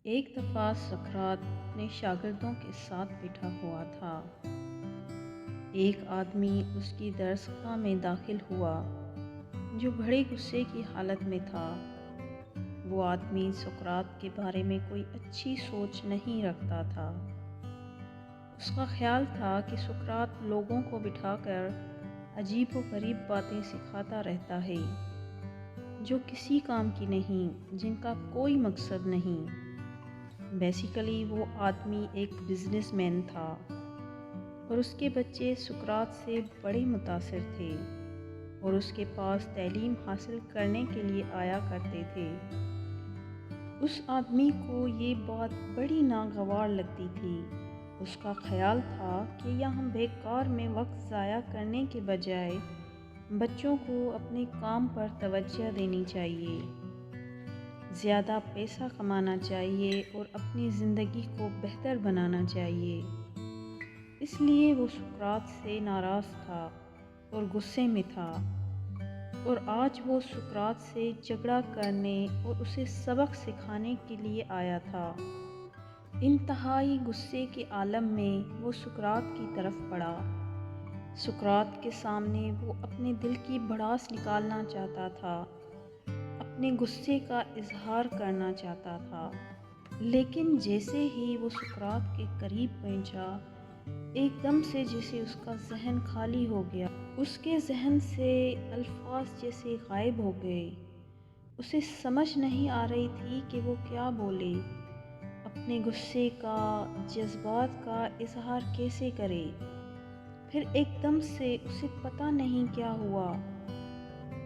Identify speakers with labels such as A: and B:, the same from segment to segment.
A: ایک دفعہ سقراط اپنے شاگردوں کے ساتھ بیٹھا ہوا تھا۔ ایک آدمی اس کی درس گاہ میں داخل ہوا جو بڑے غصے کی حالت میں تھا۔ وہ آدمی سقراط کے بارے میں کوئی اچھی سوچ نہیں رکھتا تھا۔ اس کا خیال تھا کہ سقراط لوگوں کو بٹھا کر عجیب و غریب باتیں سکھاتا رہتا ہے جو کسی کام کی نہیں، جن کا کوئی مقصد نہیں۔ بیسیکلی وہ آدمی ایک بزنس مین تھا اور اس کے بچے سقراط سے بڑے متاثر تھے اور اس کے پاس تعلیم حاصل کرنے کے لیے آیا کرتے تھے۔ اس آدمی کو یہ بات بڑی ناگوار لگتی تھی۔ اس کا خیال تھا کہ یہاں بیکار میں وقت ضائع کرنے کے بجائے بچوں کو اپنے کام پر توجہ دینی چاہیے، زیادہ پیسہ کمانا چاہیے اور اپنی زندگی کو بہتر بنانا چاہیے۔ اس لیے وہ سقراط سے ناراض تھا اور غصے میں تھا، اور آج وہ سقراط سے جھگڑا کرنے اور اسے سبق سکھانے کے لیے آیا تھا۔ انتہائی غصے کے عالم میں وہ سقراط کی طرف بڑھا۔ سقراط کے سامنے وہ اپنے دل کی بھڑاس نکالنا چاہتا تھا، اپنے غصے کا اظہار کرنا چاہتا تھا، لیکن جیسے ہی وہ سقراط کے قریب پہنچا، ایک دم سے جیسے اس کا ذہن خالی ہو گیا۔ اس کے ذہن سے الفاظ جیسے غائب ہو گئے۔ اسے سمجھ نہیں آ رہی تھی کہ وہ کیا بولے، اپنے غصے کا، جذبات کا اظہار کیسے کرے۔ پھر ایک دم سے اسے پتہ نہیں کیا ہوا،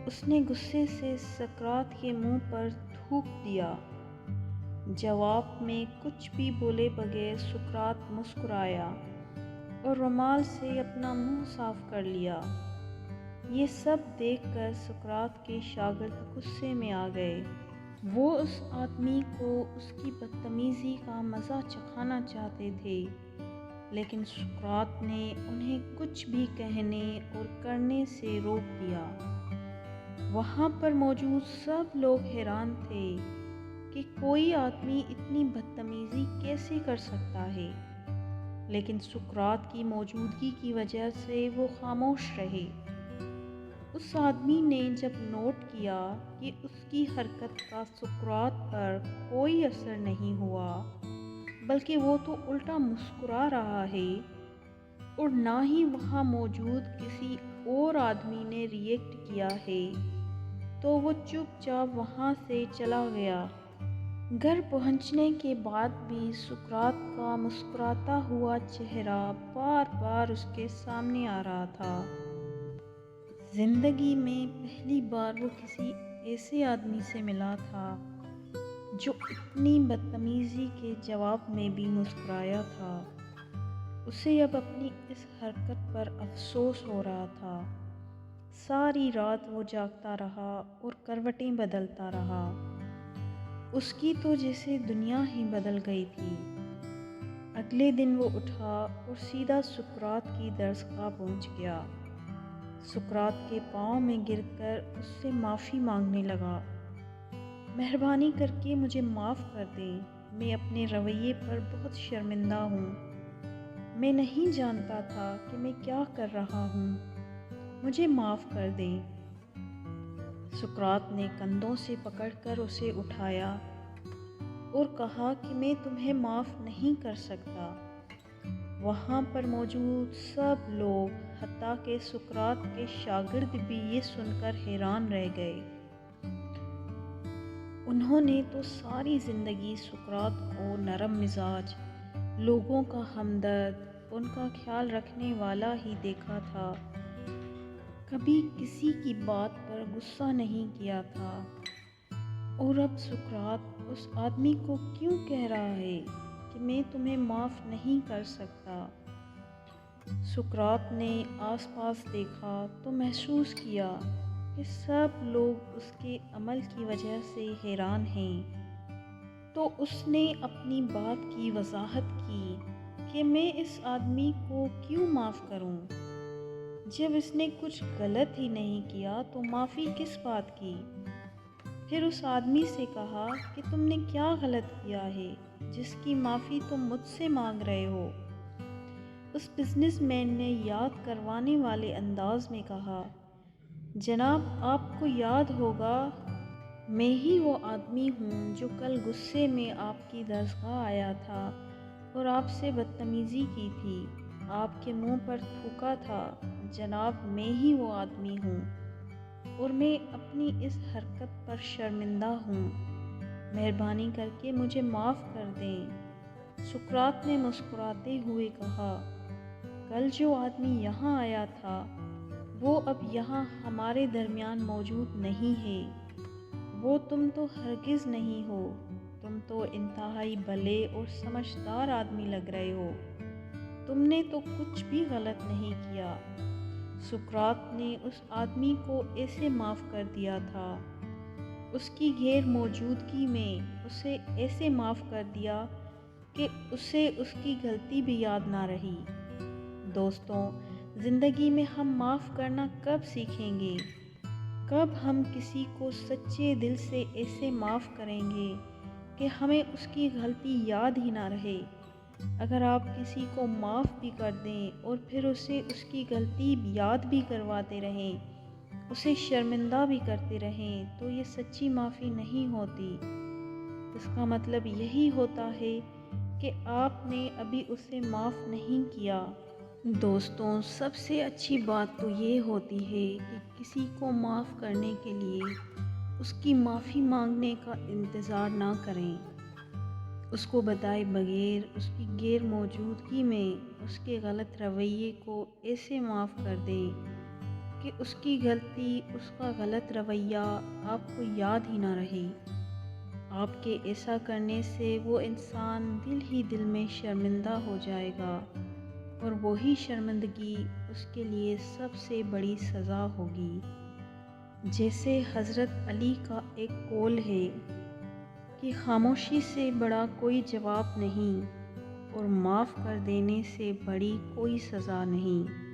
A: اس نے غصے سے سقراط کے منہ پر تھوک دیا۔ جواب میں کچھ بھی بولے بغیر سقراط مسکرایا اور رومال سے اپنا منہ صاف کر لیا۔ یہ سب دیکھ کر سقراط کے شاگرد غصے میں آ گئے۔ وہ اس آدمی کو اس کی بدتمیزی کا مزہ چکھانا چاہتے تھے، لیکن سقراط نے انہیں کچھ بھی کہنے اور کرنے سے روک دیا۔ وہاں پر موجود سب لوگ حیران تھے کہ کوئی آدمی اتنی بدتمیزی کیسے کر سکتا ہے، لیکن سقراط کی موجودگی کی وجہ سے وہ خاموش رہے۔ اس آدمی نے جب نوٹ کیا کہ اس کی حرکت کا سقراط پر کوئی اثر نہیں ہوا، بلکہ وہ تو الٹا مسکرا رہا ہے، اور نہ ہی وہاں موجود کسی اور آدمی نے ریئیکٹ کیا ہے، تو وہ چپ چاپ وہاں سے چلا گیا۔ گھر پہنچنے کے بعد بھی سقراط کا مسکراتا ہوا چہرہ بار بار اس کے سامنے آ رہا تھا۔ زندگی میں پہلی بار وہ کسی ایسے آدمی سے ملا تھا جو اتنی بدتمیزی کے جواب میں بھی مسکرایا تھا۔ اسے اب اپنی اس حرکت پر افسوس ہو رہا تھا۔ ساری رات وہ جاگتا رہا اور کروٹیں بدلتا رہا۔ اس کی تو جیسے دنیا ہی بدل گئی تھی۔ اگلے دن وہ اٹھا اور سیدھا سقراط کی درس گاہ پہنچ گیا۔ سقراط کے پاؤں میں گر کر اس سے معافی مانگنے لگا۔ مہربانی کر کے مجھے معاف کر دیں، میں اپنے رویے پر بہت شرمندہ ہوں۔ میں نہیں جانتا تھا کہ میں کیا کر رہا ہوں، مجھے معاف کر دیں۔ سقراط نے کندھوں سے پکڑ کر اسے اٹھایا اور کہا کہ میں تمہیں معاف نہیں کر سکتا۔ وہاں پر موجود سب لوگ، حتیٰ کہ سقراط کے شاگرد بھی یہ سن کر حیران رہ گئے۔ انہوں نے تو ساری زندگی سقراط کو نرم مزاج، لوگوں کا ہمدرد، ان کا خیال رکھنے والا ہی دیکھا تھا، کبھی کسی کی بات پر غصہ نہیں کیا تھا، اور اب سقراط اس آدمی کو کیوں کہہ رہا ہے کہ میں تمہیں معاف نہیں کر سکتا؟ سقراط نے آس پاس دیکھا تو محسوس کیا کہ سب لوگ اس کے عمل کی وجہ سے حیران ہیں، تو اس نے اپنی بات کی وضاحت کی کہ میں اس آدمی کو کیوں معاف کروں؟ جب اس نے کچھ غلط ہی نہیں کیا تو معافی کس بات کی؟ پھر اس آدمی سے کہا کہ تم نے کیا غلط کیا ہے جس کی معافی تم مجھ سے مانگ رہے ہو؟ اس بزنس مین نے یاد کروانے والے انداز میں کہا، جناب آپ کو یاد ہوگا میں ہی وہ آدمی ہوں جو کل غصے میں آپ کی درسگاہ آیا تھا اور آپ سے بدتمیزی کی تھی، آپ کے منہ پر تھوکا تھا۔ جناب میں ہی وہ آدمی ہوں اور میں اپنی اس حرکت پر شرمندہ ہوں، مہربانی کر کے مجھے معاف کر دیں۔ سقراط نے مسکراتے ہوئے کہا، کل جو آدمی یہاں آیا تھا وہ اب یہاں ہمارے درمیان موجود نہیں ہے۔ وہ تم تو ہرگز نہیں ہو، تم تو انتہائی بھلے اور سمجھدار آدمی لگ رہے ہو، تم نے تو کچھ بھی غلط نہیں کیا۔ سقراط نے اس آدمی کو ایسے معاف کر دیا تھا، اس کی غیر موجودگی میں اسے ایسے معاف کر دیا کہ اسے اس کی غلطی بھی یاد نہ رہی۔ دوستوں، زندگی میں ہم معاف کرنا کب سیکھیں گے؟ کب ہم کسی کو سچے دل سے ایسے معاف کریں گے کہ ہمیں اس کی غلطی یاد ہی نہ رہے؟ اگر آپ کسی کو معاف بھی کر دیں اور پھر اسے اس کی غلطی یاد بھی کرواتے رہیں، اسے شرمندہ بھی کرتے رہیں، تو یہ سچی معافی نہیں ہوتی۔ اس کا مطلب یہی ہوتا ہے کہ آپ نے ابھی اسے معاف نہیں کیا۔ دوستوں، سب سے اچھی بات تو یہ ہوتی ہے کہ کسی کو معاف کرنے کے لیے اس کی معافی مانگنے کا انتظار نہ کریں، اس کو بتائے بغیر اس کی غیر موجودگی میں اس کے غلط رویے کو ایسے معاف کر دیں کہ اس کی غلطی، اس کا غلط رویہ آپ کو یاد ہی نہ رہے۔ آپ کے ایسا کرنے سے وہ انسان دل ہی دل میں شرمندہ ہو جائے گا، اور وہی شرمندگی اس کے لیے سب سے بڑی سزا ہوگی۔ جیسے حضرت علی کا ایک قول ہے کہ خاموشی سے بڑا کوئی جواب نہیں اور معاف کر دینے سے بڑی کوئی سزا نہیں۔